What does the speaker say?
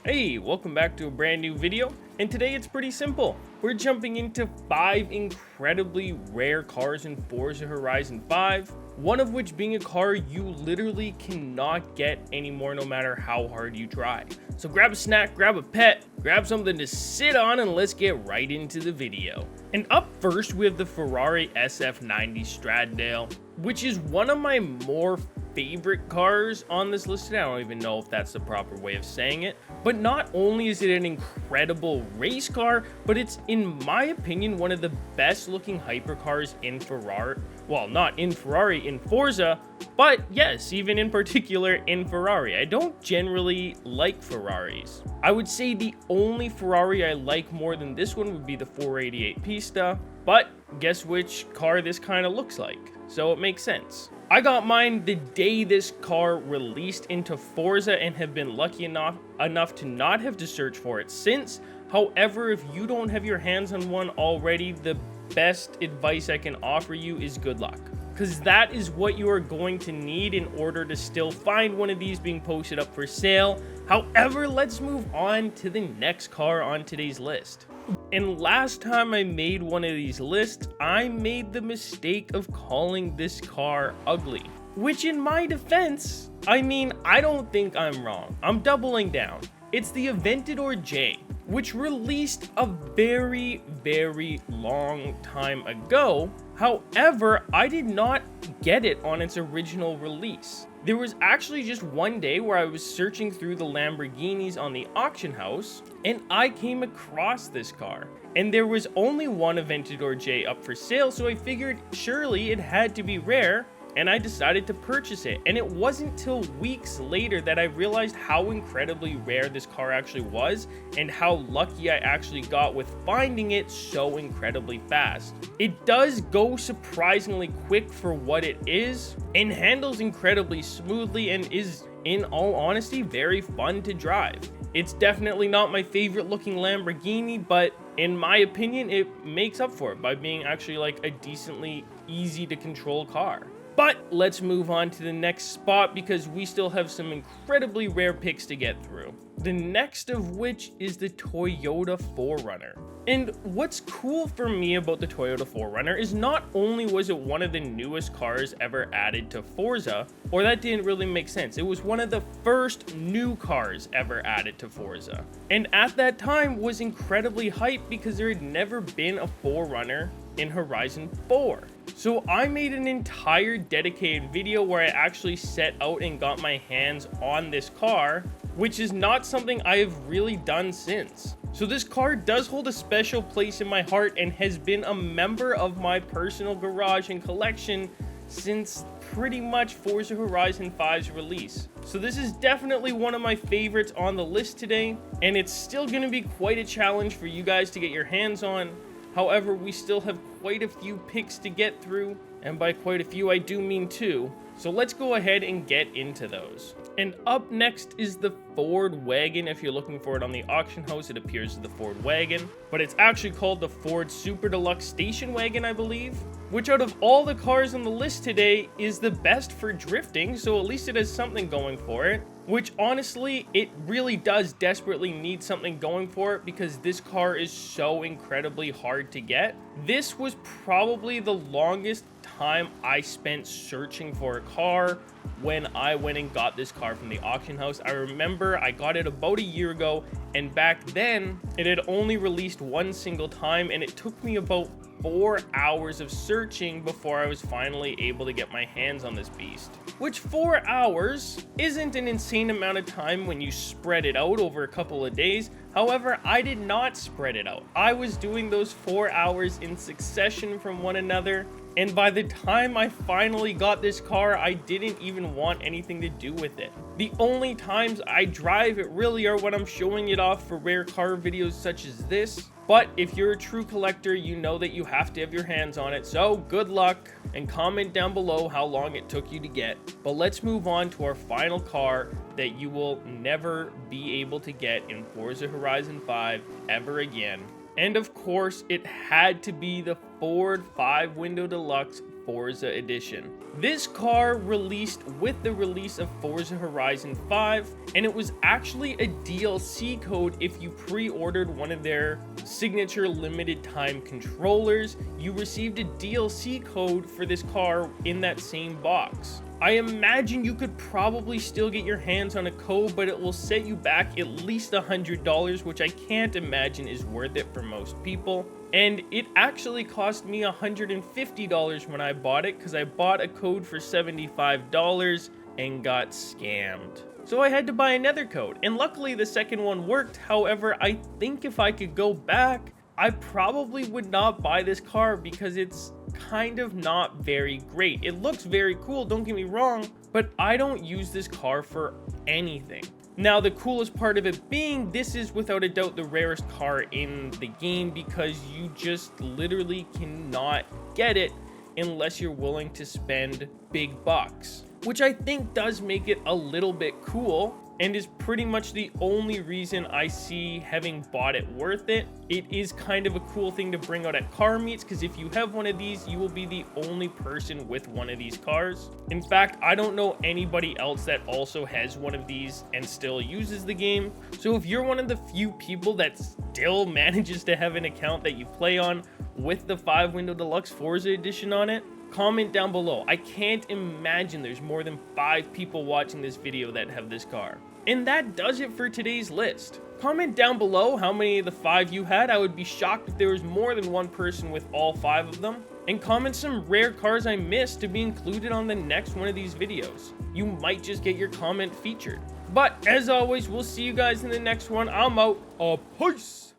Hey, welcome back to a brand new video, and today it's pretty simple. We're jumping into 5 incredibly rare cars in Forza Horizon 5, one of which being a car you literally cannot get anymore no matter how hard you try. So grab a snack, grab a pet, grab something to sit on, and let's get right into the video. And up first we have the Ferrari SF90 Stradale, which is one of my more favorite cars on this list today. I don't even know if that's the proper way of saying it, but not only is it an incredible race car, but it's, in my opinion, one of the best looking hypercars in Ferrari. Well, not in Ferrari, in Forza, but yes, even in particular in Ferrari. I don't generally like Ferraris. I would say the only Ferrari I like more than this one would be the 488 Pista, but guess which car this kind of looks like, so it makes sense. I got mine the day this car released into Forza and have been lucky enough to not have to search for it since. However, if you don't have your hands on one already, the best advice I can offer you is good luck, because that is what you are going to need in order to still find one of these being posted up for sale. However, let's move on to the next car on today's list. And last time I made one of these lists, I made the mistake of calling this car ugly. Which, in my defense, I don't think I'm wrong. I'm doubling down. It's the Aventador J, which released a very, very long time ago. However, I did not get it on its original release. There was actually just one day where I was searching through the Lamborghinis on the auction house, and I came across this car. And there was only one Aventador J up for sale, so I figured surely it had to be rare, and I decided to purchase it. And it wasn't till weeks later that I realized how incredibly rare this car actually was, and how lucky I actually got with finding it so incredibly fast. It does go surprisingly quick for what it is, and handles incredibly smoothly, and is, in all honesty, very fun to drive. It's definitely not my favorite looking Lamborghini, but in my opinion, it makes up for it by being actually like a decently easy to control car. But let's move on to the next spot because we still have some incredibly rare picks to get through. The next of which is the Toyota 4Runner. And what's cool for me about the Toyota 4Runner is not only was it one of the newest cars ever added to Forza, or that didn't really make sense, it was one of the first new cars ever added to Forza. And at that time was incredibly hyped because there had never been a 4Runner in Horizon 4. So I made an entire dedicated video where I actually set out and got my hands on this car, which is not something I have really done since. So this car does hold a special place in my heart and has been a member of my personal garage and collection since pretty much Forza Horizon 5's release. So this is definitely one of my favorites on the list today, and it's still going to be quite a challenge for you guys to get your hands on. However, we still have quite a few picks to get through, and by quite a few I do mean 2. So let's go ahead and get into those. And up next is the Ford Wagon. If you're looking for it on the auction house, it appears as the Ford Wagon, but it's actually called the Ford Super Deluxe Station Wagon, I believe, which out of all the cars on the list today is the best for drifting, so at least it has something going for it. Which honestly, it really does desperately need something going for it because this car is so incredibly hard to get. This was probably the longest time I spent searching for a car when I went and got this car from the auction house. I remember I got it about a year ago, and back then it had only released one single time, and it took me about 4 hours of searching before I was finally able to get my hands on this beast. Which 4 hours isn't an insane amount of time when you spread it out over a couple of days. However, I did not spread it out. I was doing those 4 hours in succession from one another, and by the time I finally got this car, I didn't even want anything to do with it. The only times I drive it really are when I'm showing it off for rare car videos such as this. But if you're a true collector, you know that you have to have your hands on it. So good luck, and comment down below how long it took you to get. But let's move on to our final car that you will never be able to get in Forza Horizon 5 ever again. And of course, it had to be the Ford 5-Window Deluxe Forza edition. This car released with the release of Forza Horizon 5, and it was actually a DLC code if you pre-ordered one of their signature limited time controllers. You received a DLC code for this car in that same box. I imagine you could probably still get your hands on a code, but it will set you back at least $100, which I can't imagine is worth it for most people. And it actually cost me $150 when I bought it, because I bought a code for $75 and got scammed. So I had to buy another code, and luckily the second one worked. However, I think if I could go back, I probably would not buy this car because it's kind of not very great. It looks very cool, don't get me wrong, but I don't use this car for anything. Now, the coolest part of it being, this is without a doubt the rarest car in the game, because you just literally cannot get it unless you're willing to spend big bucks, which I think does make it a little bit cool, and is pretty much the only reason I see having bought it worth it. It is kind of a cool thing to bring out at car meets, because if you have one of these, you will be the only person with one of these cars. In fact, I don't know anybody else that also has one of these and still uses the game. So if you're one of the few people that still manages to have an account that you play on with the 5-window deluxe Forza edition on it, comment down below. I can't imagine there's more than 5 people watching this video that have this car. And that does it for today's list. Comment down below how many of the 5 you had. I would be shocked if there was more than one person with all 5 of them. And comment some rare cars I missed to be included on the next one of these videos. You might just get your comment featured. But as always, we'll see you guys in the next one. I'm out. Peace!